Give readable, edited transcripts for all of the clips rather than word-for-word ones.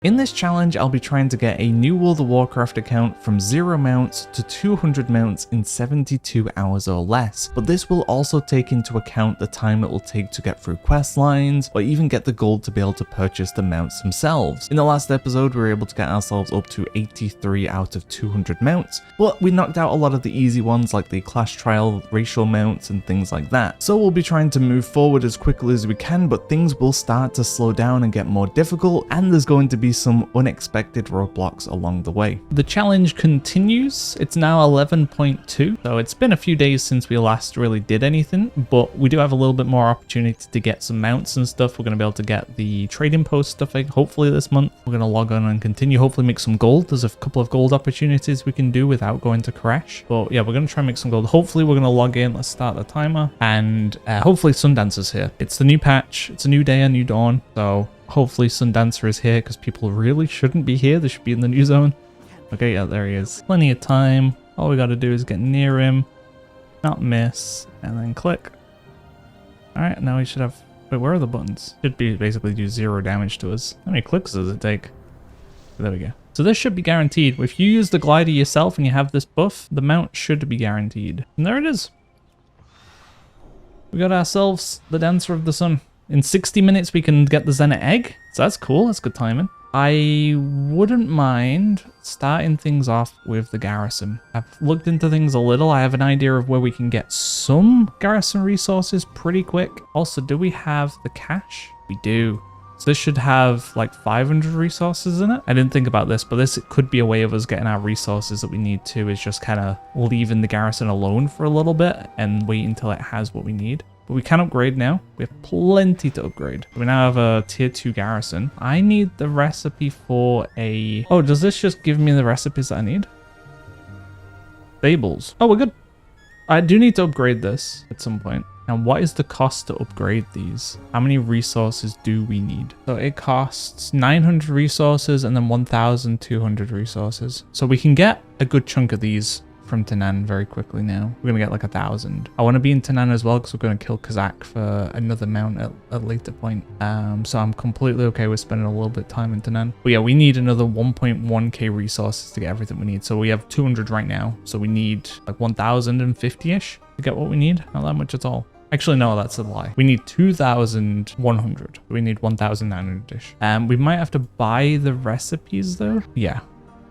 In this challenge, I'll be trying to get a new World of Warcraft account from 0 mounts to 200 mounts in 72 hours or less, but this will also take into account the time it will take to get through quest lines, or even get the gold to be able to purchase the mounts themselves. In the last episode, we were able to get ourselves up to 83 out of 200 mounts, but we knocked out a lot of the easy ones like the Clash Trial racial mounts and things like that. So we'll be trying to move forward as quickly as we can, but things will start to slow down and get more difficult, and there's going to be some unexpected roadblocks along the way. The challenge continues. It's now 11.2, so it's been a few days since we last really did anything, but we do have a little bit more opportunity to get some mounts and stuff. We're going to be able to get the trading post stuff hopefully this month. We're going to log on and continue, hopefully make some gold. There's a couple of gold opportunities we can do without going to crash, but yeah, we're going to try and make some gold. Hopefully we're going to log in. Let's start the timer, and hopefully Sundancer's here. It's the new patch. It's a new day, a new dawn, so hopefully Sundancer is here, because people really shouldn't be here. They should be in the new zone. Okay, yeah, there he is. Plenty of time. All we got to do is get near him, not miss, and then click. All right, now we should have... Wait, where are the buttons? Should be basically do 0 damage to us. How many clicks does it take? There we go. So this should be guaranteed. If you use the glider yourself and you have this buff, the mount should be guaranteed. And there it is. We got ourselves the Dancer of the Sun. In 60 minutes, we can get the Zenith Egg. So that's cool. That's good timing. I wouldn't mind starting things off with the Garrison. I've looked into things a little. I have an idea of where we can get some Garrison resources pretty quick. Also, do we have the cache? We do. So this should have like 500 resources in it. I didn't think about this, but this could be a way of us getting our resources that we need to, is just kind of leaving the Garrison alone for a little bit and wait until it has what we need. But we can upgrade now. We have plenty to upgrade. We now have a tier 2 Garrison. I need the recipe for a... Oh, does this just give me the recipes that I need? Stables. Oh, we're good. I do need to upgrade this at some point. And what is the cost to upgrade these? How many resources do we need? So it costs 900 resources and then 1,200 resources. So we can get a good chunk of these from Tanan very quickly now. We're gonna get like 1,000. I want to be in Tanan as well, because we're gonna kill Kazakh for another mount at a later point. So I'm completely okay with spending a little bit of time in Tanan. But yeah, we need another 1.1k resources to get everything we need. So we have 200 right now. So we need like 1,050-ish to get what we need. Not that much at all. Actually, no, that's a lie. We need 2,100. We need 1,900-ish. We might have to buy the recipes though. Yeah.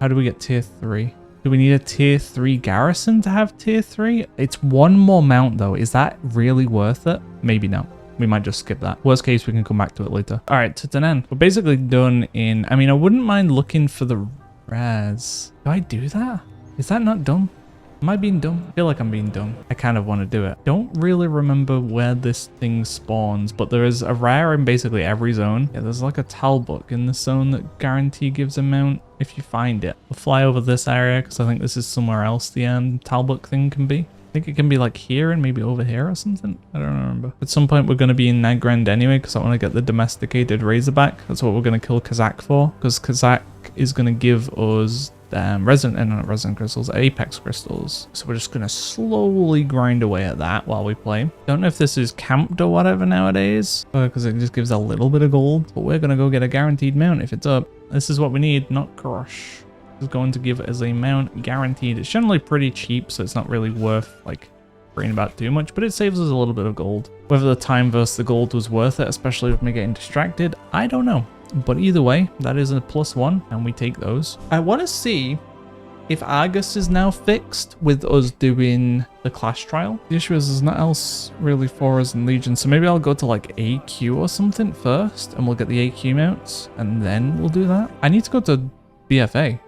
How do we get tier 3? Do we need a tier 3 Garrison to have tier 3? It's one more mount though. Is that really worth it? Maybe not. We might just skip that. Worst case, we can come back to it later. All right, to Tanan. We're basically done in... I mean, I wouldn't mind looking for the Raz. Do I do that? Is that not dumb? Am I being dumb? I feel like I'm being dumb. I kind of want to do it. Don't really remember where this thing spawns, but there is a rare in basically every zone. Yeah, there's like a Talbook in the zone that guarantee gives a mount if you find it. We'll fly over this area because I think this is somewhere else the Talbook thing can be. I think it can be like here and maybe over here or something. I don't remember. At some point, we're going to be in Nagrand anyway, because I want to get the domesticated Razorback. That's what we're going to kill Kazakh for, because Kazakh is going to give us not resin crystals, apex crystals. So we're just going to slowly grind away at that while we play. Don't know if this is camped or whatever nowadays, because it just gives a little bit of gold. But we're going to go get a guaranteed mount if it's up. This is what we need, not crush. Is going to give it as a mount guaranteed. It's generally pretty cheap, so it's not really worth like worrying about too much, but it saves us a little bit of gold. Whether the time versus the gold was worth it, especially with me getting distracted, I don't know. But either way, that is a +1 and we take those. I want to see if Argus is now fixed with us doing the Clash Trial. The issue is there's not else really for us in Legion, so maybe I'll go to like AQ or something first and we'll get the AQ mounts and then we'll do that. I need to go to BFA.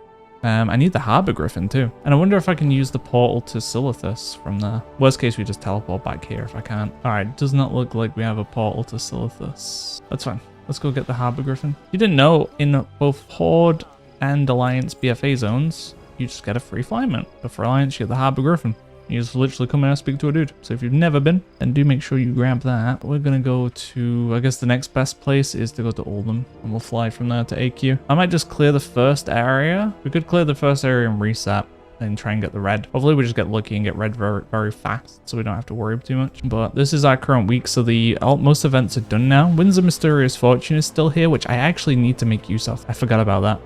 I need the Harbor Griffin too. And I wonder if I can use the portal to Silithus from there. Worst case, we just teleport back here if I can't. All right, does not look like we have a portal to Silithus. That's fine. Let's go get the Harbor Griffin. You didn't know, in both Horde and Alliance BFA zones, you just get a free fly mount. But for Alliance, you get the Harbor Griffin. You just literally come in and speak to a dude. So if you've never been, then do make sure you grab that. But we're going to go to, I guess the next best place is to go to Oldham. And we'll fly from there to AQ. I might just clear the first area. We could clear the first area and reset. and try and get the red. Hopefully we just get lucky and get red very, very fast so we don't have to worry too much. But this is our current week, so most events are done now. Winds of Mysterious Fortune is still here, which I actually need to make use of. I forgot about that.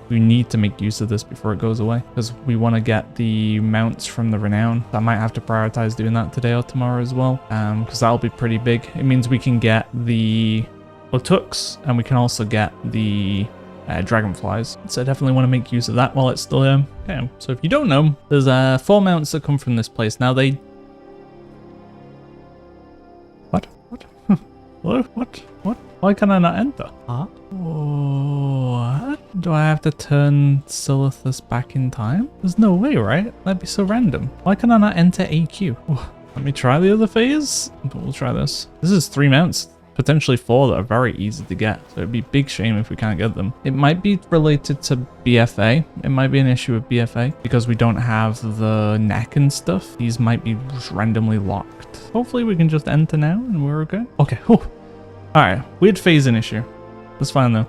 We need to make use of this before it goes away because we want to get the mounts from the Renown. I might have to prioritize doing that today or tomorrow as well because that'll be pretty big. It means we can get the Otux and we can also get the dragonflies. So I definitely want to make use of that while it's still here. Okay, so if you don't know, there's 4 mounts that come from this place. Now they... What? What? Why can I not enter? Huh? What? Do I have to turn Silithus back in time? There's no way, right? That'd be so random. Why can I not enter AQ? Let me try the other phase. We'll try this. This is 3 mounts. Potentially 4 that are very easy to get. So it'd be a big shame if we can't get them. It might be related to BFA. It might be an issue with BFA because we don't have the neck and stuff. These might be just randomly locked. Hopefully we can just enter now and we're okay. Okay. Alright, weird phasing issue. That's fine though.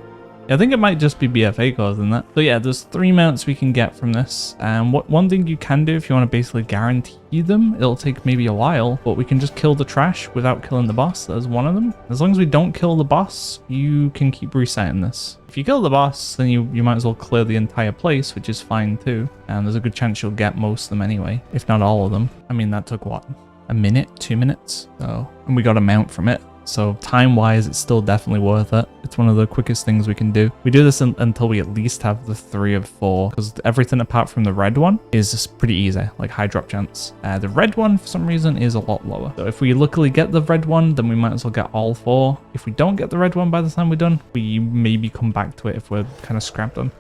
Yeah, I think it might just be BFA causing that. So yeah, there's 3 mounts we can get from this. And one thing you can do if you want to basically guarantee them, it'll take maybe a while, but we can just kill the trash without killing the boss. There's one of them. As long as we don't kill the boss, you can keep resetting this. If you kill the boss, then you might as well clear the entire place, which is fine too. And there's a good chance you'll get most of them anyway, if not all of them. I mean, that took what? A minute, 2 minutes? So, and we got a mount from it. So time-wise, it's still definitely worth it. It's one of the quickest things we can do. We do this until we at least have the 3 of 4, because everything apart from the red one is just pretty easy, like high drop chance. The red one, for some reason, is a lot lower. So if we luckily get the red one, then we might as well get all 4. If we don't get the red one by the time we're done, we maybe come back to it if we're kind of scrapped on.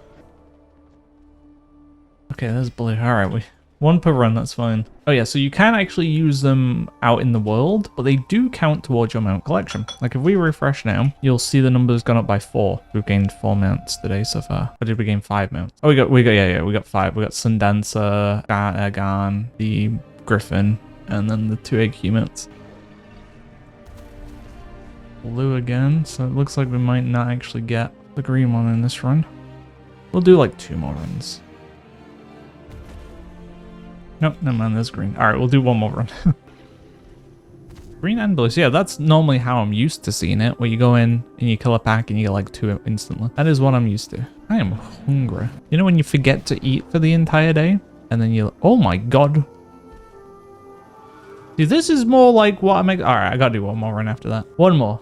Okay, there's blue. All right, 1 per run, that's fine. Oh yeah, so you can actually use them out in the world, but they do count towards your mount collection. Like if we refresh now, you'll see the numbers gone up by 4. We've gained 4 mounts today so far. Or did we gain 5 mounts? Oh, we got 5. We got Sundancer, Garn, the Griffin, and then the 2 AQ mounts. Blue again, so it looks like we might not actually get the green one in this run. We'll do like 2 more runs. Nope, never mind, there's green. All right, we'll do 1 more run. Green and blue. So yeah, that's normally how I'm used to seeing it, where you go in and you kill a pack and you get like 2 instantly. That is what I'm used to. I am hungry. You know when you forget to eat for the entire day and then you're, oh my God. See, this is more like what I make. All right, I gotta do 1 more run after that. 1 more.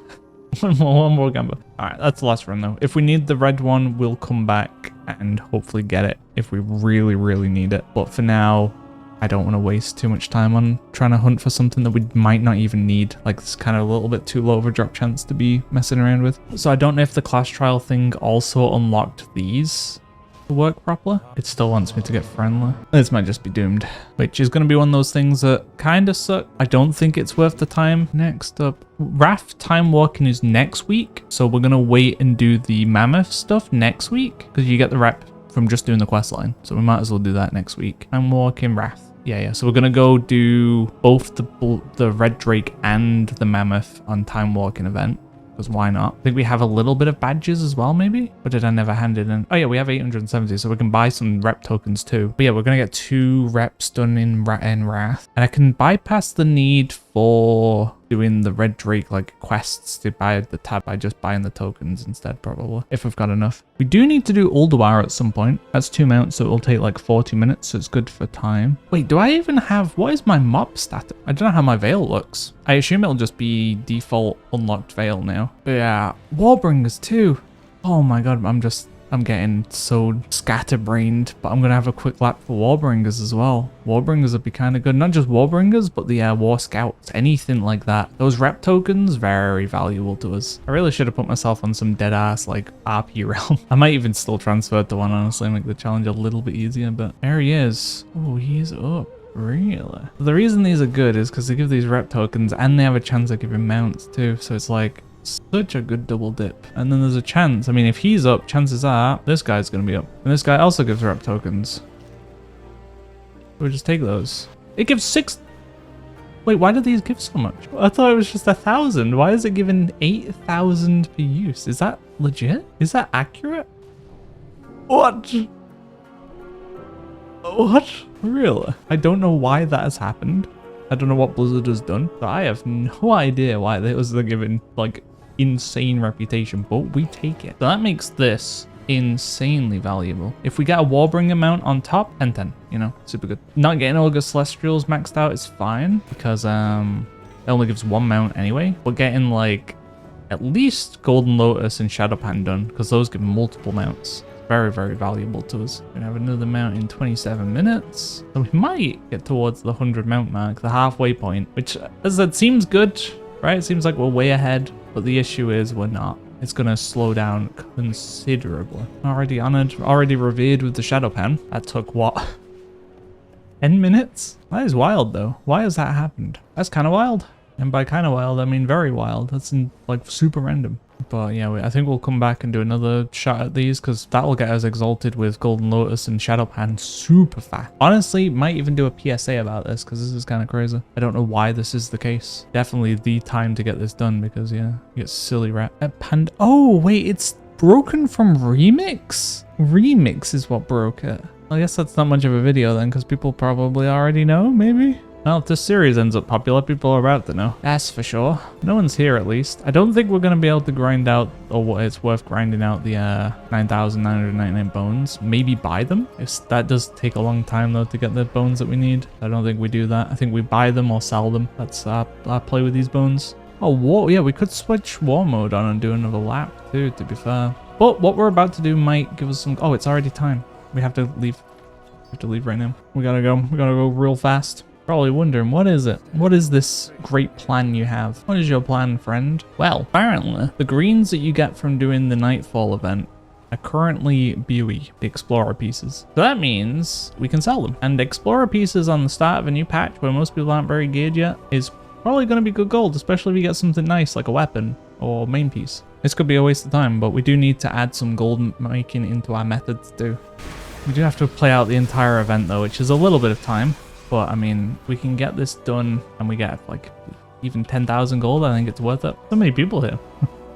one more gamble. All right, that's the last run though. If we need the red one, we'll come back and hopefully get it if we really, really need it. But for now, I don't want to waste too much time on trying to hunt for something that we might not even need. Like it's kind of a little bit too low of a drop chance to be messing around with. So I don't know if the class trial thing also unlocked these to work properly. It still wants me to get friendly. This might just be doomed, which is going to be one of those things that kind of suck. I don't think it's worth the time. Next up, Wrath time walking is next week. So we're going to wait and do the mammoth stuff next week because you get the rep from just doing the quest line. So we might as well do that next week. I'm walking Wrath. Yeah. So we're going to go do both the Red Drake and the Mammoth on Time Walking event. Because why not? I think we have a little bit of badges as well, maybe? Or did I never hand it in? Oh yeah, we have 870, so we can buy some rep tokens too. But yeah, we're going to get 2 reps done in Wrath. And I can bypass the need for doing the Red Drake like quests to buy the tab by just buying the tokens instead, probably, if we've got enough. We do need to do Ulduar at some point. That's 2 mounts, so it'll take like 40 minutes, so it's good for time. Wait, do I even have... What is my mob stat? I don't know how my veil looks. I assume it'll just be default unlocked veil now. But yeah, Warbringers too. Oh my God, I'm getting so scatterbrained, but I'm going to have a quick lap for Warbringers as well. Warbringers would be kind of good. Not just Warbringers, but the War Scouts, anything like that. Those rep tokens, very valuable to us. I really should have put myself on some dead ass like RP realm. I might even still transfer to one, honestly, make the challenge a little bit easier, but there he is. Oh, he's up. Really? The reason these are good is because they give these rep tokens and they have a chance of giving mounts too. So it's like such a good double dip. And then there's a chance. I mean, if he's up, chances are this guy's going to be up. And this guy also gives rep tokens. We'll just take those. It gives 6. Wait, why do these give so much? I thought it was just 1,000. Why is it giving 8,000 per use? Is that legit? Is that accurate? What? What? Really? I don't know why that has happened. I don't know what Blizzard has done. But I have no idea why they was given like insane reputation, but we take it. So that makes this insanely valuable. If we get a Warbringer mount on top, 10/10, you know, super good. Not getting Ogre Celestials maxed out is fine because it only gives one mount anyway. But getting like at least Golden Lotus and Shadowpan done because those give multiple mounts. Very, very valuable to us. We're gonna have another mount in 27 minutes. So we might get towards the 100 mount mark, the halfway point, which, as I said, seems good, right? It seems like we're way ahead, but the issue is we're not. It's gonna slow down considerably. Already honored, already revered with the Shadowpan. That took what? 10 minutes? That is wild though. Why has that happened? That's kind of wild. And by kind of wild, I mean very wild. That's like super random. But yeah, I think we'll come back and do another shot at these because that'll get us exalted with Golden Lotus and Shadowpan super fast. Honestly, might even do a PSA about this because this is kind of crazy. I don't know why this is the case. Definitely the time to get this done because yeah, you get silly rat. Oh wait, it's broken from Remix? Remix is what broke it. I guess that's not much of a video then because people probably already know, maybe? Well, if this series ends up popular, people are about to know. That's for sure. No one's here at least. I don't think we're going to be able to grind out, or what it's worth grinding out the 9,999 bones. Maybe buy them. That does take a long time though to get the bones that we need. I don't think we do that. I think we buy them or sell them. That's our play with these bones. Oh, war. Yeah, we could switch war mode on and do another lap too, to be fair. But what we're about to do might give us some... Oh, it's already time. We have to leave. We have to leave right now. We gotta go. We gotta go real fast. Probably wondering, what is it? What is this great plan you have? What is your plan, friend? Well, apparently, the greens that you get from doing the Nightfall event are currently BOE, the Explorer pieces. So that means we can sell them. And Explorer pieces on the start of a new patch where most people aren't very geared yet is probably going to be good gold, especially if you get something nice like a weapon or main piece. This could be a waste of time, but we do need to add some gold making into our methods too. We do have to play out the entire event though, which is a little bit of time. But I mean, we can get this done and we get like even 10,000 gold. I think it's worth it. So many people here.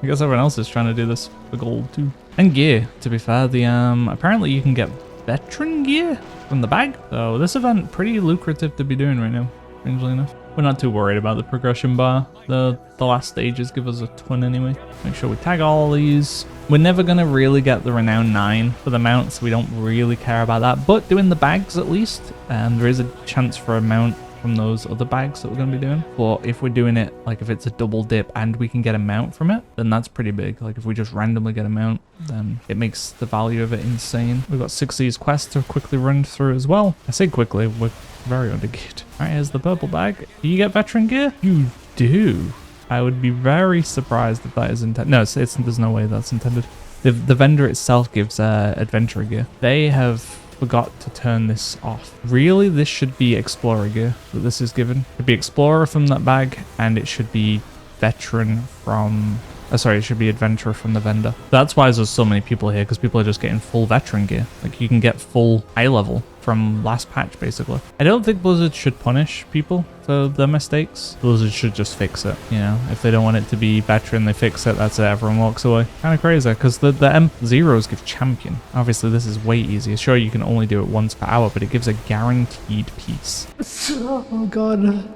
I guess everyone else is trying to do this for gold too. And gear, to be fair. The apparently you can get veteran gear from the bag. So this event pretty lucrative to be doing right now, strangely enough. We're not too worried about the progression bar. The last stages give us a ton anyway. Make sure we tag all these. We're never going to really get the Renown 9 for the mount, so we don't really care about that. But doing the bags at least, there is a chance for a mount from those other bags that we're going to be doing. But if we're doing it, like if it's a double dip and we can get a mount from it, then that's pretty big. Like if we just randomly get a mount, then it makes the value of it insane. We've got 6 of these quests to quickly run through as well. I say quickly, we're very undergeared. All right, here's the purple bag. Do you get veteran gear? You do. I would be very surprised if that is intended. No, there's no way that's intended. The vendor itself gives adventurer gear. They have forgot to turn this off. Really, this should be explorer gear that this is given. It should be explorer from that bag, and it should be veteran from... sorry, it should be adventurer from the vendor. That's why there's so many people here, because people are just getting full veteran gear. Like, you can get full high level from last patch, basically. I don't think Blizzard should punish people for their mistakes. Blizzard should just fix it, you know? If they don't want it to be veteran, they fix it, that's it, everyone walks away. Kind of crazy, because the M0s give champion. Obviously, this is way easier. Sure, you can only do it once per hour, but it gives a guaranteed piece. Oh, God.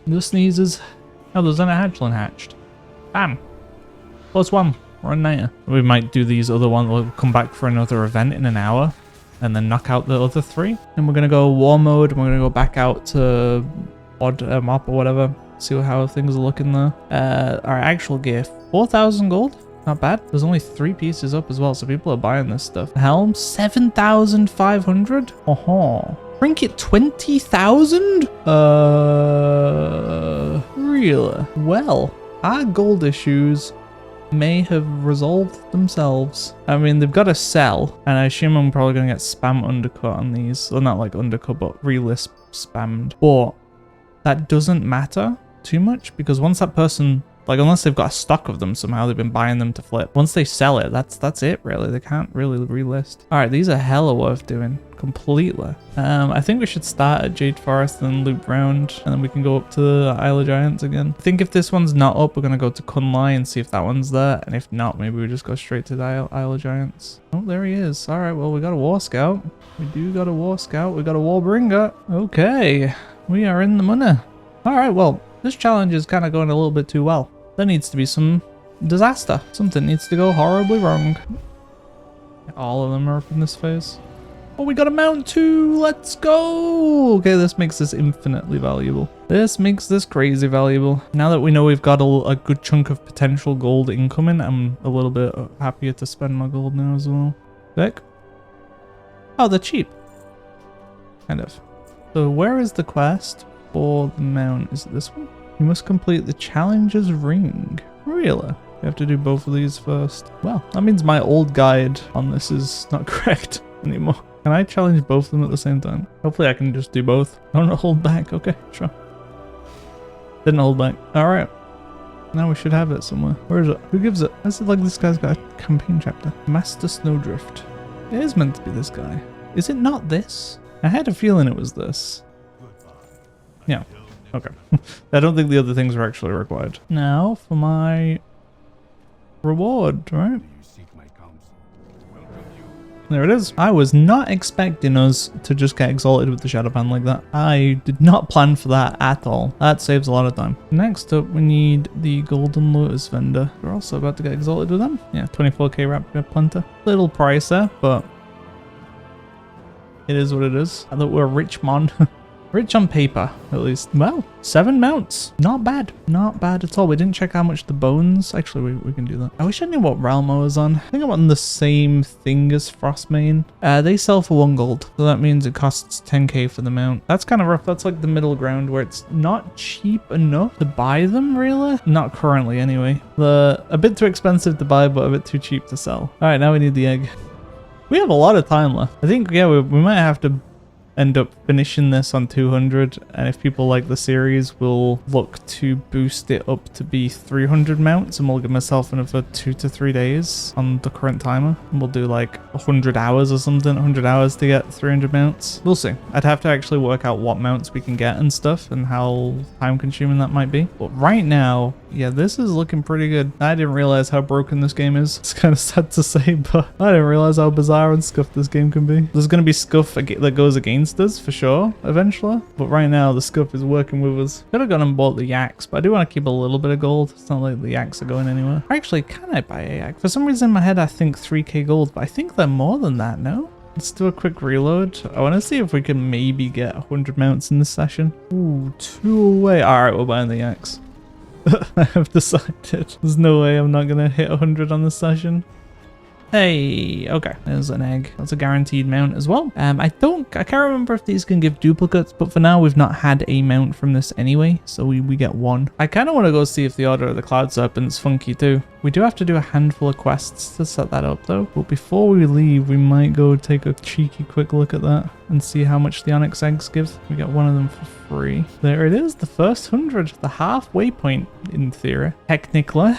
No sneezes. Oh, there's an hatchling hatched. Bam. +1. We're on 90. We might do these other ones. We'll come back for another event in an hour and then knock out the other 3. And we're going to go war mode. And we're going to go back out to odd mop or whatever. See how things are looking there. Our actual gear, 4,000 gold. Not bad. There's only 3 pieces up as well. So people are buying this stuff. Helm, 7,500. Trinket, 20,000? Really? Well, our gold issues may have resolved themselves. I mean, they've got to sell, and I assume I'm probably going to get spam undercut on these. Well, not like undercut, but relist spammed. But that doesn't matter too much, because once that person Like, unless they've got a stock of them somehow, they've been buying them to flip. Once they sell it, that's it, really. They can't really relist. All right, these are hella worth doing. Completely. I think we should start at Jade Forest and then loop round, and then we can go up to the Isle of Giants again. I think if this one's not up, we're going to go to Kunlai and see if that one's there. And if not, maybe we just go straight to the Isle of Giants. Oh, there he is. All right, well, we got a War Scout. We do got a War Scout. We got a Warbringer. Okay, we are in the money. All right, well, this challenge is kind of going a little bit too well. There needs to be some disaster. Something needs to go horribly wrong. All of them are up in this phase. Oh, we got a mount too. Let's go. Okay, this makes this infinitely valuable. This makes this crazy valuable. Now that we know we've got a good chunk of potential gold incoming, I'm a little bit happier to spend my gold now as well. Sick. Oh, they're cheap. Kind of. So where is the quest for the mount? Is it this one? You must complete the challenger's ring. Really? You have to do both of these first. Well, that means my old guide on this is not correct anymore. Can I challenge both of them at the same time? Hopefully I can just do both. Don't hold back. Okay, sure. Didn't hold back. All right. Now we should have it somewhere. Where is it? Who gives it? Is it like this guy's got a campaign chapter? Master Snowdrift. It is meant to be this guy. Is it not this? I had a feeling it was this. Yeah. Okay. I don't think the other things are actually required. Now for my reward, right? There it is. I was not expecting us to just get exalted with the Shadowpan like that. I did not plan for that at all. That saves a lot of time. Next up, we need the Golden Lotus vendor. We're also about to get exalted with them. Yeah, 24k Raptor Planter. Little price there, but it is what it is. I thought we were rich, man. Rich on paper, at least. Well, 7 mounts. Not bad. Not bad at all. We didn't check how much the bones. Actually, we can do that. I wish I knew what realm I was on. I think I'm on the same thing as Frostmane. They sell for 1 gold. So that means it costs 10k for the mount. That's kind of rough. That's like the middle ground where it's not cheap enough to buy them, really. Not currently, anyway. They're a bit too expensive to buy, but a bit too cheap to sell. All right, now we need the egg. We have a lot of time left. I think, yeah, we might have to end up finishing this on 200, and if people like the series, we'll look to boost it up to be 300 mounts, and we'll give myself another 2 to 3 days on the current timer, and we'll do like 100 hours or something, 100 hours to get 300 mounts. We'll see. I'd have to actually work out what mounts we can get and stuff, and how time consuming that might be, but right now, yeah, this is looking pretty good. I didn't realize how broken this game is. It's kind of sad to say, but I didn't realize how bizarre and scuffed this game can be. There's going to be scuff that goes against us for sure eventually, but right now the scuff is working with us. Could have gone and bought the yaks, but I do want to keep a little bit of gold. It's not like the yaks are going anywhere. Actually, can I buy a yak? For some reason in my head I think 3k gold, but I think they're more than that, no? Let's do a quick reload. I want to see if we can maybe get 100 mounts in this session. Ooh, 2 away. Alright, we're buying the yaks. I have decided. There's no way I'm not going to hit 100 on this session. Hey, okay, there's an egg. That's a guaranteed mount as well. I can't remember if these can give duplicates, but for now we've not had a mount from this anyway, so we get 1. I kind of want to go see if the Order of the Cloud Serpent's funky too. We do have to do a handful of quests to set that up though, but before we leave, we might go take a cheeky quick look at that and see how much the Onyx eggs give. We get 1 of them for free. There it is, the first 100, the halfway point in theory, technically.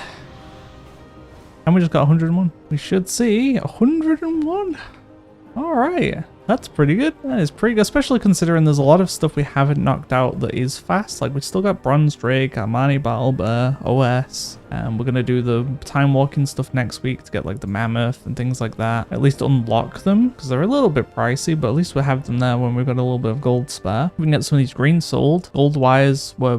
And we just got 101. We should see 101. All right. That's pretty good. That is pretty good, especially considering there's a lot of stuff we haven't knocked out that is fast. Like, we still got Bronze Drake, Armani Battle Bear, OS, and we're going to do the time walking stuff next week to get like the Mammoth and things like that. At least unlock them, because they're a little bit pricey, but at least we'll have them there when we've got a little bit of gold spare. We can get some of these greens sold. Gold wires, we're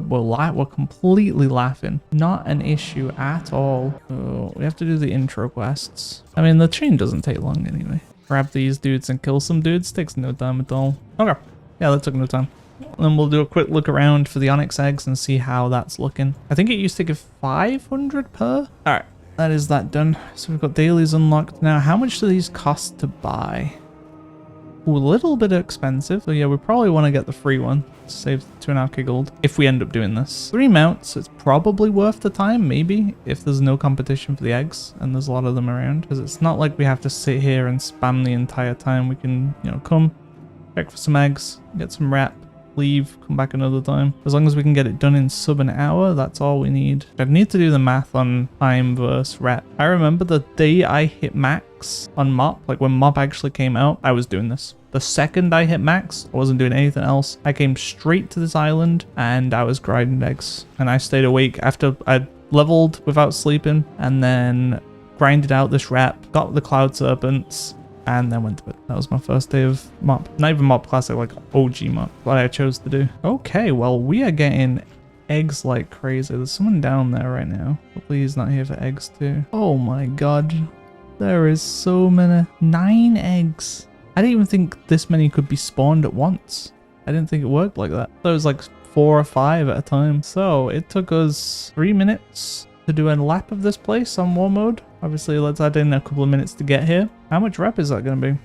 completely laughing. Not an issue at all. So we have to do the intro quests. I mean, the chain doesn't take long anyway. Grab these dudes and kill some dudes. Takes no time at all. Okay. Yeah, that took no time. And then we'll do a quick look around for the Onyx eggs and see how that's looking. I think it used to give 500 per. All right. That is that done. So we've got dailies unlocked. Now, how much do these cost to buy? Ooh, a little bit expensive. So yeah, we probably want to get the free one. Save 2.5k gold if we end up doing this. 3 mounts, it's probably worth the time, maybe, if there's no competition for the eggs and there's a lot of them around. Because it's not like we have to sit here and spam the entire time. We can, you know, come, check for some eggs, get some rep, leave, come back another time. As long as we can get it done in sub an hour, that's all we need. I need to do the math on time versus rep. I remember the day I hit max on MOP, like when MOP actually came out, I was doing this. The second I hit max, I wasn't doing anything else. I came straight to this island and I was grinding eggs. And I stayed awake after I'd leveled without sleeping and then grinded out this rep, got the cloud serpents, and then went to bed. That was my first day of MOP. Not even MOP Classic, like OG MOP. What I chose to do. Okay, well, we are getting eggs like crazy. There's someone down there right now. Hopefully he's not here for eggs too. Oh my god. There is so many. 9 eggs. I didn't even think this many could be spawned at once. I didn't think it worked like that. There was like 4 or 5 at a time. So it took us 3 minutes to do a lap of this place on war mode. Obviously, let's add in a couple of minutes to get here. How much rep is that going to be?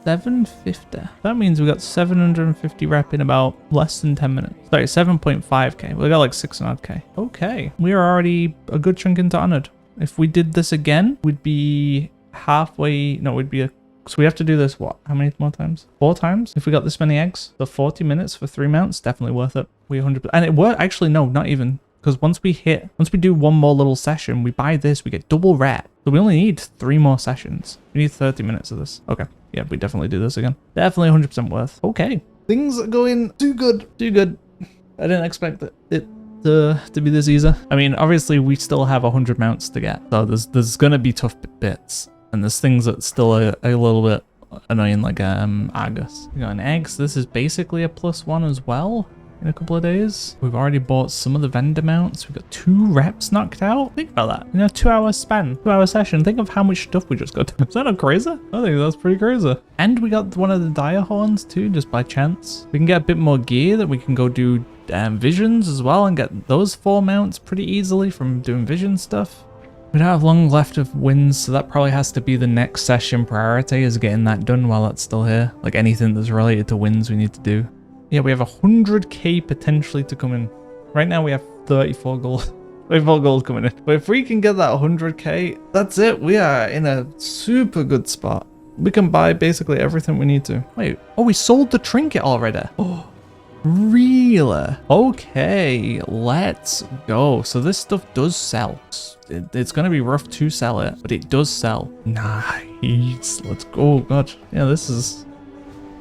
750. That means we got 750 rep in about less than 10 minutes. Sorry, 7.5k. We got like 6.5k. Okay, we are already a good chunk into Honored. If we did this again, we'd be halfway. No, we'd be a. So we have to do this, what? How many more times? 4 times? If we got this many eggs, so 40 minutes for 3 mounts, definitely worth it. We 100%. And it worked. Actually, no, not even. Because once we do one more little session, we buy this, we get double rep. So we only need 3 more sessions. We need 30 minutes of this. Okay. Yeah, we definitely do this again. Definitely 100% worth. Okay. Things are going too good. Too good. I didn't expect it to be this easy. I mean, obviously, we still have 100 mounts to get. So there's going to be tough bits. And there's things that still are a little bit annoying, like Argus. We got an egg, so this is basically a +1 as well in a couple of days. We've already bought some of the vendor mounts. We've got 2 reps knocked out. Think about that. In a 2-hour span, 2-hour session. Think of how much stuff we just got. Is that not crazy? I think that's pretty crazy. And we got one of the dire horns too, just by chance. We can get a bit more gear that we can go do visions as well and get those 4 mounts pretty easily from doing vision stuff. We don't have long left of wins, so that probably has to be the next session priority, is getting that done while that's still here. Like anything that's related to wins we need to do. Yeah, we have 100k potentially to come in. Right now we have 34 gold. 34 gold coming in. But if we can get that 100k, that's it. We are in a super good spot. We can buy basically everything we need to. Wait, oh, we sold the trinket already. Oh. Really? Okay, let's go. So this stuff does sell. It's going to be rough to sell it, but it does sell. Nice. Let's go. God. Yeah, this is...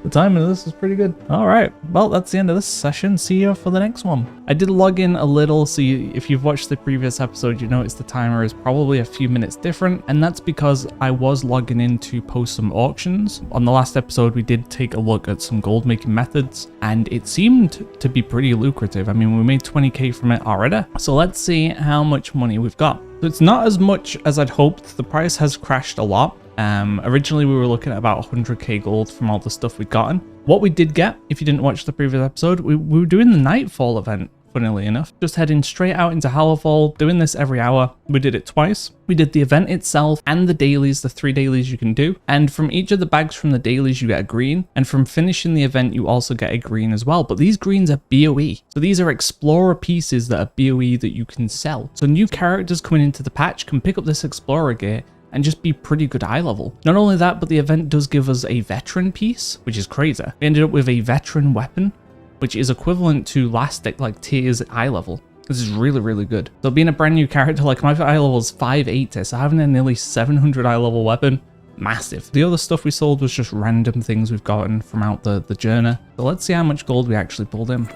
The timing of this is pretty good. All right. Well, that's the end of this session. See you for the next one. I did log in a little, so if you've watched the previous episode, you notice the timer is probably a few minutes different, and that's because I was logging in to post some auctions. On the last episode, we did take a look at some gold making methods, and it seemed to be pretty lucrative. I mean, we made 20k from it already. So let's see how much money we've got. So it's not as much as I'd hoped. The price has crashed a lot. Originally we were looking at about 100k gold from all the stuff we'd gotten. What we did get, if you didn't watch the previous episode, we were doing the Nightfall event, funnily enough. Just heading straight out into Hallowfall, doing this every hour. We did it twice. We did the event itself and the dailies, the 3 dailies you can do. And from each of the bags from the dailies, you get a green. And from finishing the event, you also get a green as well. But these greens are BOE. So these are explorer pieces that are BOE that you can sell. So new characters coming into the patch can pick up this explorer gear and just be pretty good eye level. Not only that, but the event does give us a veteran piece, which is crazy. We ended up with a veteran weapon, which is equivalent to last like tier's eye level. This is really, really good. So being a brand new character, like my eye level is 580, so having a nearly 700 eye level weapon, massive. The other stuff we sold was just random things we've gotten from out the journey. So let's see how much gold we actually pulled in.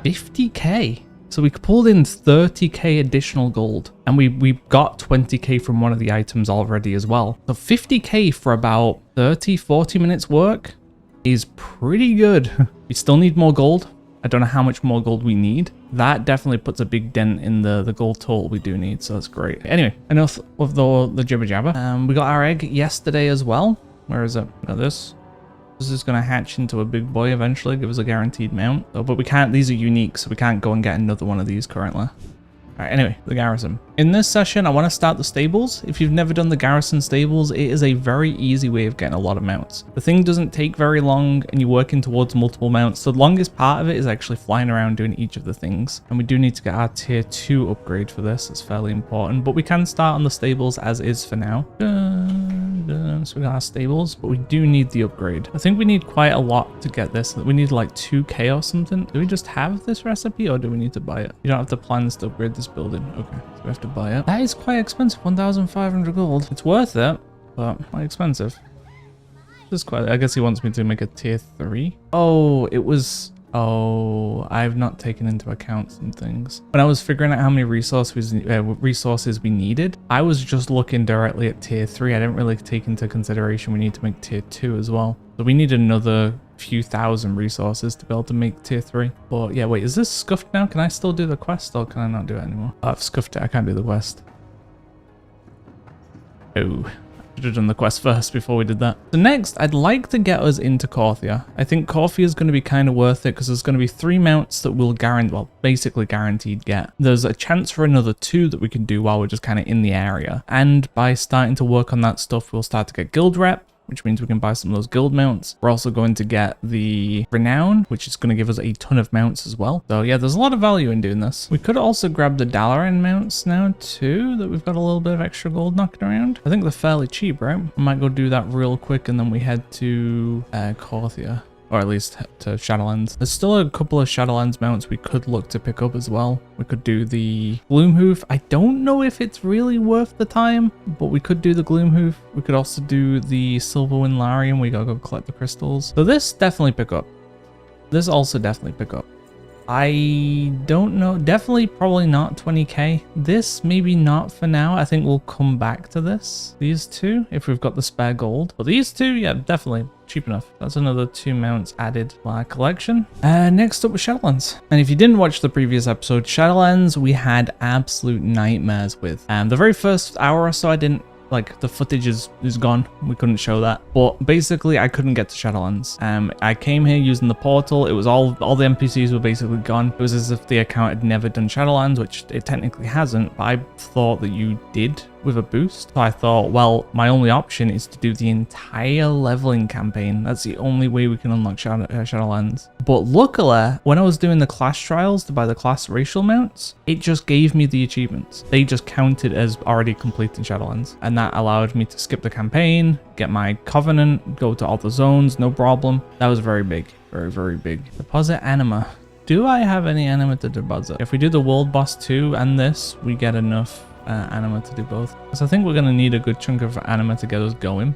50k. So we pulled in 30k additional gold, and we got 20k from one of the items already as well. So 50k for about 30-40 minutes work is pretty good. We still need more gold. I don't know how much more gold we need. That definitely puts a big dent in the gold total we do need, so that's great. Anyway, enough of the jibber jabber. We got our egg yesterday as well. Where is it? Got this. This is going to hatch into a big boy eventually, give us a guaranteed mount. So, but we can't, these are unique, so we can't go and get another one of these currently. All right, anyway, the Garrison. In this session, I want to start the stables. If you've never done the Garrison stables, it is a very easy way of getting a lot of mounts. The thing doesn't take very long, and you're working towards multiple mounts. So the longest part of it is actually flying around doing each of the things. And we do need to get our tier 2 upgrade for this. It's fairly important, but we can start on the stables as is for now. Dun, dun. So we got our stables, but we do need the upgrade. I think we need quite a lot to get this. We need like 2k or something. Do we just have this recipe or do we need to buy it? You don't have the plans to upgrade this building. Okay, so we have to buy it. That is quite expensive, 1,500 gold. It's worth it, but quite expensive. This is quite, I guess he wants me to make a tier 3. Oh, it was... Oh, I've not taken into account some things. When I was figuring out how many resources we needed, I was just looking directly at tier 3. I didn't really take into consideration we need to make tier 2 as well. So we need another few thousand resources to be able to make tier 3. But yeah, wait, is this scuffed now? Can I still do the quest or can I not do it anymore? Oh, I've scuffed it. I can't do the quest. Oh. Should have done the quest first before we did that. So next, I'd like to get us into Korthia. I think Korthia is going to be kind of worth it because there's going to be 3 mounts that we'll basically guaranteed get. There's a chance for another 2 that we can do while we're just kind of in the area. And by starting to work on that stuff, we'll start to get guild rep, which means we can buy some of those guild mounts. We're also going to get the renown, which is going to give us a ton of mounts as well. So yeah, there's a lot of value in doing this. We could also grab the Dalaran mounts now too, that we've got a little bit of extra gold knocking around. I think they're fairly cheap, right? I might go do that real quick and then we head to Korthia. Or at least to Shadowlands. There's still a couple of Shadowlands mounts we could look to pick up as well. We could do the Gloomhoof. I don't know if it's really worth the time, but we could do the Gloomhoof. We could also do the Silverwind Larian. We gotta go collect the crystals. So this definitely pick up. This also definitely pick up. I don't know. Definitely probably not 20k. This maybe not for now. I think we'll come back to this. These 2, if we've got the spare gold. But these 2, yeah, definitely cheap enough. That's another 2 mounts added to our collection. Next up was Shadowlands. And if you didn't watch the previous episode, Shadowlands, we had absolute nightmares with. The very first hour or so, I didn't like the footage is gone. We couldn't show that. But basically I couldn't get to Shadowlands. I came here using the portal. It was all the NPCs were basically gone. It was as if the account had never done Shadowlands, which it technically hasn't, but I thought that you did with a boost. So I thought, well, my only option is to do the entire leveling campaign. That's the only way we can unlock Shadowlands. But luckily, when I was doing the class trials to buy the class racial mounts, it just gave me the achievements. They just counted as already completed Shadowlands. And that allowed me to skip the campaign, get my covenant, go to all the zones, no problem. That was very big, very, very big. Deposit anima. Do I have any anima to deposit? If we do the world boss 2 and this, we get enough anima to do both. So I think we're going to need a good chunk of anima to get us going.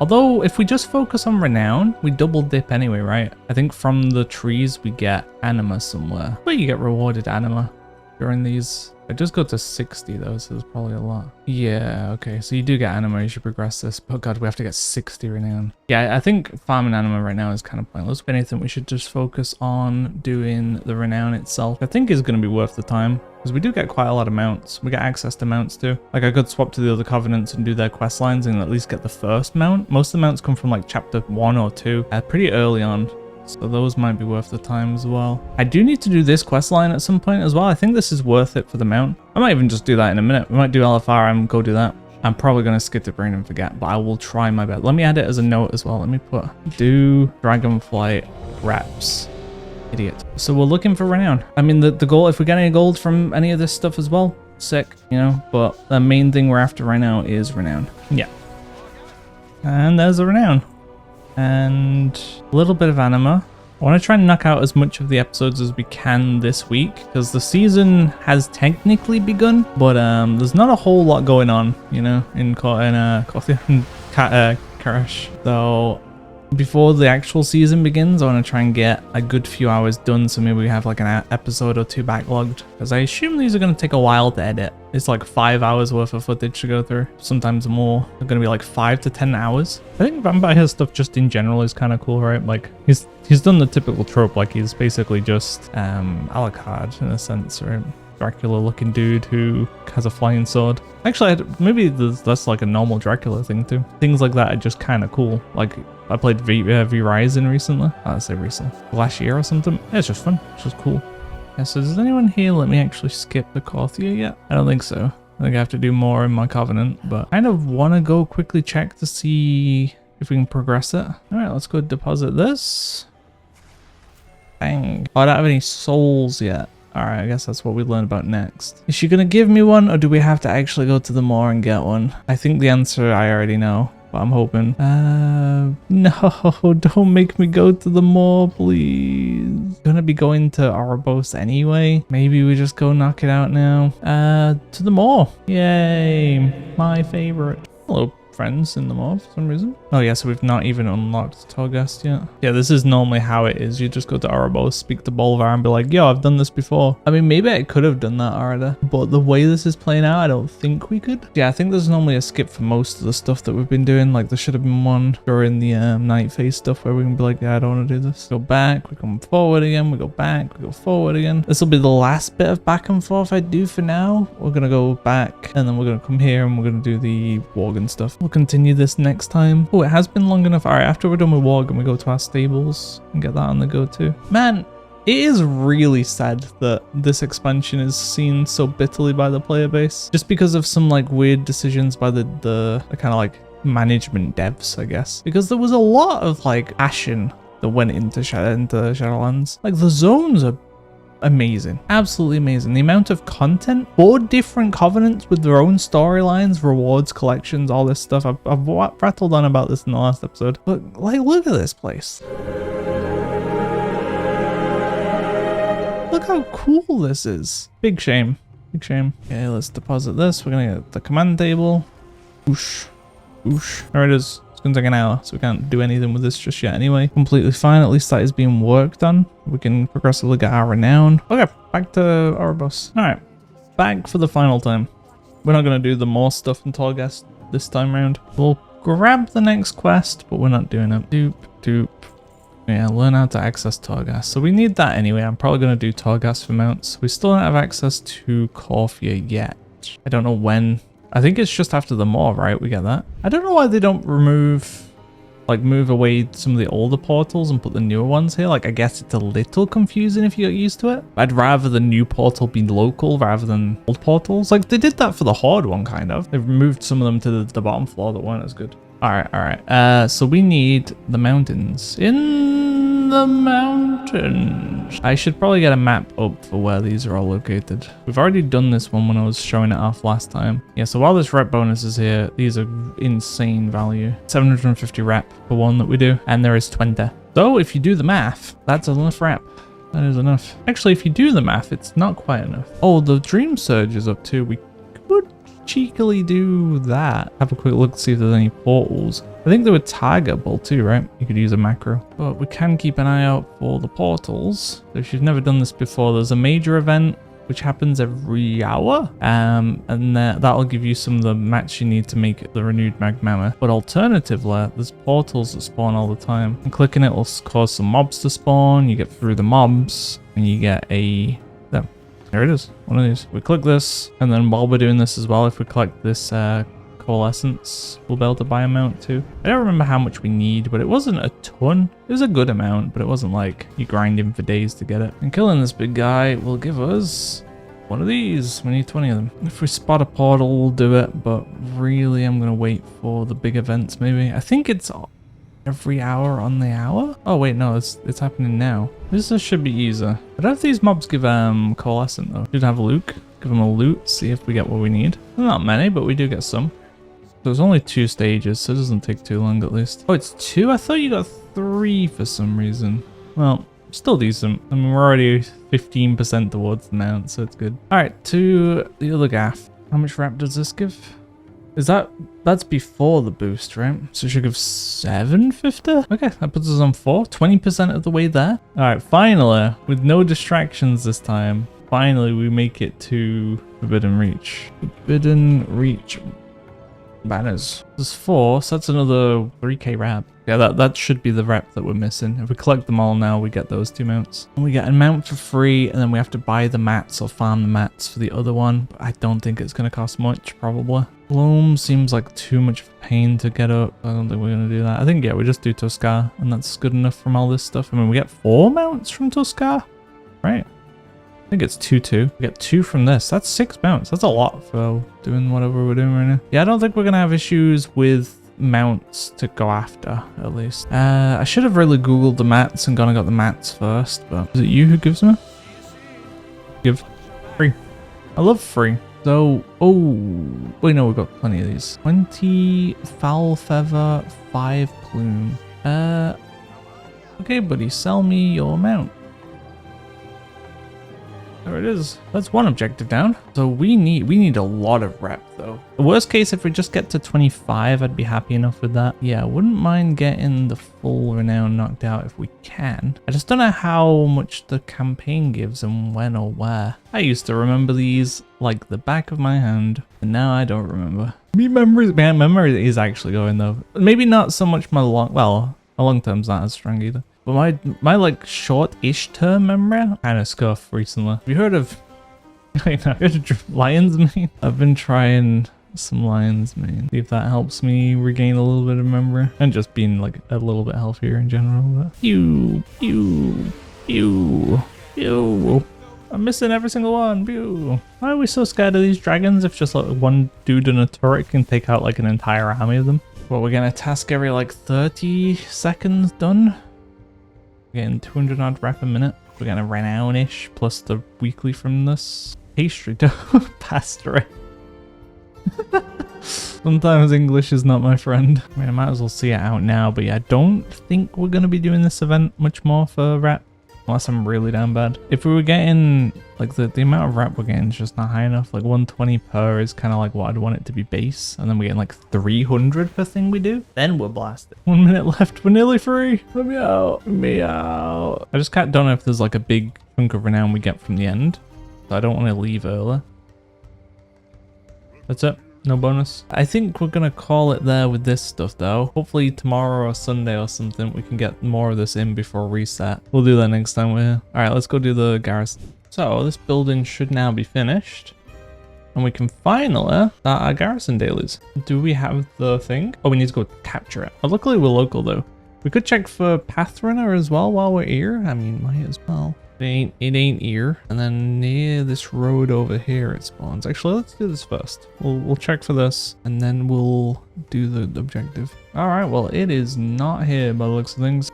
Although if we just focus on renown, we double dip anyway, right? I think from the trees we get anima somewhere. But you get rewarded anima during these. I just go to 60 though, so there's probably a lot. Yeah, okay, so you do get anima as you progress this. But god, we have to get 60 renown. Yeah, I think farming anima right now is kind of pointless. If anything, we should just focus on doing the renown itself. I think is going to be worth the time. Because we do get quite a lot of mounts. We get access to mounts too. Like I could swap to the other covenants and do their quest lines and at least get the first mount. Most of the mounts come from like chapter 1 or 2 pretty early on. So those might be worth the time as well. I do need to do this quest line at some point as well. I think this is worth it for the mount. I might even just do that in a minute. We might do LFR and go do that. I'm probably going to skip the brain and forget, but I will try my best. Let me add it as a note as well. Let me put do dragonflight reps. Idiot. So we're looking for renown. I mean, the goal, if we get any gold from any of this stuff as well, sick, you know, but the main thing we're after right now is renown. Yeah. And there's the renown. And a little bit of anima. I want to try and knock out as much of the episodes as we can this week because the season has technically begun, but there's not a whole lot going on, you know, in Korthia and Ahn'Qiraj. So before the actual season begins, I want to try and get a good few hours done, so maybe we have like an episode or 2 backlogged, because I assume these are going to take a while to edit. It's like 5 hours worth of footage to go through, sometimes more. They're going to be like 5 to 10 hours. I think vampire stuff just in general is kind of cool, right? Like he's done the typical trope, like he's basically just Ahn'Qiraj in a sense, right? Dracula looking dude who has a flying sword. Actually, maybe that's like a normal Dracula thing too. Things like that are just kind of cool. Like I played V-Rising recently. I say recently, last year or something. Yeah, it's just fun. It's just cool. Yeah, so does anyone here let me actually skip the Korthia yet? I don't think so. I think I have to do more in my covenant, but I kind of want to go quickly check to see if we can progress it. All right, let's go deposit this. Bang. Oh, I don't have any souls yet. Alright, I guess that's what we learn about next. Is she gonna give me one, or do we have to actually go to the moor and get one? I think the answer I already know. But I'm hoping. No, don't make me go to the mall, please. Gonna be going to Oribos anyway. Maybe we just go knock it out now. To the mall. Yay, my favorite. Hello, friends in the mall for some reason. Oh yeah, so we've not even unlocked Torghast yet. Yeah, this is normally how it is. You just go to Oribos, speak to Bolvar and be like, yo, I've done this before. I mean, maybe I could have done that already, but the way this is playing out, I don't think we could. Yeah, I think there's normally a skip for most of the stuff that we've been doing. Like there should have been one during the night phase stuff where we can be like, yeah, I don't want to do this. Go back, we come forward again, we go back, we go forward again. This will be the last bit of back and forth I do for now. We're gonna go back and then we're gonna come here and we're gonna do the Worgen stuff. We'll continue this next time. Oh, it has been long enough. All right, after we're done with Worgen, we go to our stables and get that on the go too. Man, it is really sad that this expansion is seen so bitterly by the player base, just because of some like weird decisions by the kind of like management devs, I guess. Because there was a lot of like passion that went into Shadowlands. Like the zones are amazing, absolutely amazing. The amount of content, 4 different covenants with their own storylines, rewards, collections, all this stuff. I've rattled on about this in the last episode, but like, look at this place. Look how cool this is. Big shame, big shame. Okay, let's deposit this. We're gonna get the command table. Whoosh, whoosh. There it is. It's gonna take an hour, so we can't do anything with this just yet anyway. Completely fine, at least that is being worked on. We can progressively get our renown. Okay, back to Oribos. All right, back for the final time. We're not gonna do the more stuff in Torghast this time round. We'll grab the next quest, but we're not doing it. Doop, doop. Yeah, learn how to access Torghast. So we need that anyway. I'm probably gonna do Torghast for mounts. We still don't have access to Corphia yet. I don't know when. I think it's just after the Maw, right? We get that. I don't know why they don't move away some of the older portals and put the newer ones here. Like, I guess it's a little confusing if you get used to it. I'd rather the new portal be local rather than old portals. Like, they did that for the Horde one, kind of. They've moved some of them to the bottom floor that weren't as good. All right. So we need the mountains. In the mountains. I should probably get a map up for where these are all located. We've already done this one when I was showing it off last time. Yeah, so while this rep bonus is here, these are insane value. 750 rep for one that we do, and there is 20. So if you do the math, that's enough rep. That is enough. Actually, if you do the math, it's not quite enough. Oh, the Dream Surge is up too. We could cheekily do that. Have a quick look to see if there's any portals. I think they were targetable too, right? You could use a macro. But we can keep an eye out for the portals. So if you've never done this before, there's a major event which happens every hour. And that'll give you some of the mats you need to make the renewed Magmama. But alternatively, there's portals that spawn all the time. And clicking it will cause some mobs to spawn. You get through the mobs and you get a... There it is, one of these. We click this, and then while we're doing this as well, if we collect this coalescence, we'll be able to buy a mount too. I don't remember how much we need, but it wasn't a ton. It was a good amount, but it wasn't like you grinding for days to get it. And killing this big guy will give us one of these. We need 20 of them. If we spot a portal, we'll do it, but really I'm gonna wait for the big events maybe. I think it's every hour on the hour? Oh wait, no, it's happening now. This should be easier. I don't know if these mobs give coalescent though. Should have Luke. Give them a loot, see if we get what we need. Not many, but we do get some. There's only 2 stages, so it doesn't take too long at least. Oh, it's 2? I thought you got 3 for some reason. Well, still decent. I mean, we're already 15% towards the mount, so it's good. All right, to the other gaff. How much rep does this give? Is that's before the boost, right? So it should give 750? Okay, that puts us on 4, 20% of the way there. All right, finally, with no distractions this time, finally we make it to Forbidden Reach. Forbidden Reach banners. There's 4, so that's another 3k rep. Yeah, that should be the rep that we're missing. If we collect them all now, we get those 2 mounts. And we get a mount for free, and then we have to buy the mats or farm the mats for the other one. But I don't think it's going to cost much, probably. Loam seems like too much pain to get up. I don't think we're going to do that. I think, yeah, we just do Tuskarr, and that's good enough from all this stuff. I mean, we get 4 mounts from Tuskarr, right? I think it's 2. We get 2 from this. That's 6 mounts. That's a lot for doing whatever we're doing right now. Yeah, I don't think we're going to have issues with mounts to go after, at least. I should have really googled the mats and gone and got the mats first, but is it you who gives me? Give free. I love free. So, oh, wait, no, we've got plenty of these. 20 foul feather, 5 plume. Okay, buddy, sell me your mount. There it is. That's one objective down. So we need a lot of rep though. The worst case, if we just get to 25, I'd be happy enough with that. Yeah, I wouldn't mind getting the full renown knocked out if we can. I just don't know how much the campaign gives and when or where. I used to remember these like the back of my hand, and now I don't remember. My memory is actually going though. Maybe not so much my long, well, my long term's not as strong either. But my like short-ish term memory kind of scuffed recently. Have you heard of lion's mane? I've been trying some lion's mane. See if that helps me regain a little bit of memory and just being like a little bit healthier in general. But pew, pew, pew, pew. I'm missing every single one. Pew. Why are we so scared of these dragons if just like one dude in a turret can take out like an entire army of them? Well, we're getting a task every like 30 seconds done. Getting 200 odd rep a minute. We're getting a renown-ish plus the weekly from this pastry dough pastry. Sometimes English is not my friend. I mean, I might as well see it out now, but yeah, I don't think we're going to be doing this event much more for rep. Unless I'm really down bad. If we were getting, like the amount of rep we're getting is just not high enough. Like 120 per is kind of like what I'd want it to be base. And then we're getting like 300 per thing we do. Then we're blasted. 1 minute left. We're nearly free. Let me out. Let me out. I just don't know if there's like a big chunk of renown we get from the end. So I don't want to leave early. That's it. No bonus. I think we're gonna call it there with this stuff though. Hopefully tomorrow or Sunday or something we can get more of this in before reset. We'll do that next time we're here. Alright, let's go do the garrison. So this building should now be finished. And we can finally start our garrison dailies. Do we have the thing? Oh, we need to go capture it. Oh, luckily we're local though. We could check for Pathrunner as well while we're here. I mean, might as well. It ain't here. And then near this road over here it spawns. Actually, let's do this first. We'll check for this and then we'll do the objective. All right, well, it is not here by the looks of things.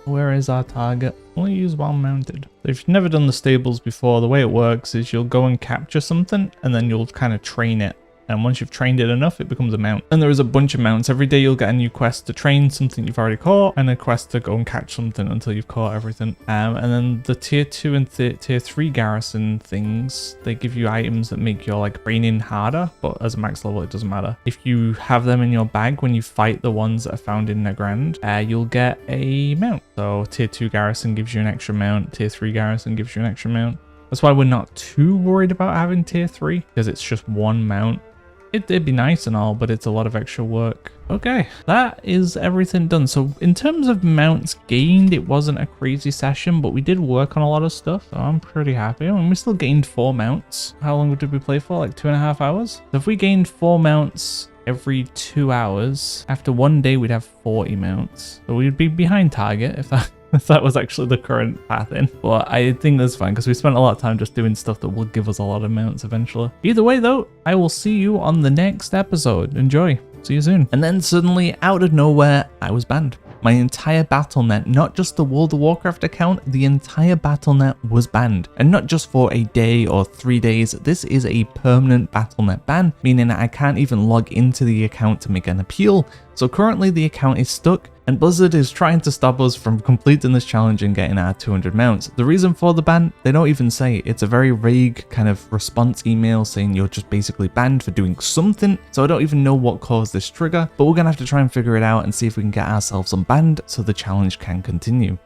Where is our target? Only use while mounted. If you've never done the stables before, the way it works is you'll go and capture something and then you'll kind of train it. And once you've trained it enough, it becomes a mount. And there is a bunch of mounts. Every day you'll get a new quest to train something you've already caught and a quest to go and catch something until you've caught everything. And then the tier 2 and tier 3 garrison things, they give you items that make your like training harder, but as a max level, it doesn't matter. If you have them in your bag when you fight the ones that are found in Nagrand, you'll get a mount. So tier 2 garrison gives you an extra mount. Tier 3 garrison gives you an extra mount. That's why we're not too worried about having tier 3 because it's just one mount. It'd be nice and all, but it's a lot of extra work. Okay, that is everything done. So in terms of mounts gained, it wasn't a crazy session, but we did work on a lot of stuff. So I'm pretty happy. I mean, we still gained 4 mounts. How long did we play for? Like 2.5 hours? So if we gained 4 mounts every 2 hours, after 1 day, we'd have 40 mounts. So we'd be behind target if that was actually the current path in. But I think that's fine because we spent a lot of time just doing stuff that will give us a lot of mounts eventually. Either way though, I will see you on the next episode. Enjoy. See you soon. And then suddenly, out of nowhere, I was banned. My entire Battle.net, not just the World of Warcraft account, the entire Battle.net was banned. And not just for a day or 3 days, this is a permanent Battle.net ban, meaning I can't even log into the account to make an appeal. So currently the account is stuck, and Blizzard is trying to stop us from completing this challenge and getting our 200 mounts. The reason for the ban, they don't even say. It's a very vague kind of response email saying you're just basically banned for doing something, so I don't even know what caused this trigger, but we're gonna have to try and figure it out and see if we can get ourselves unbanned so the challenge can continue.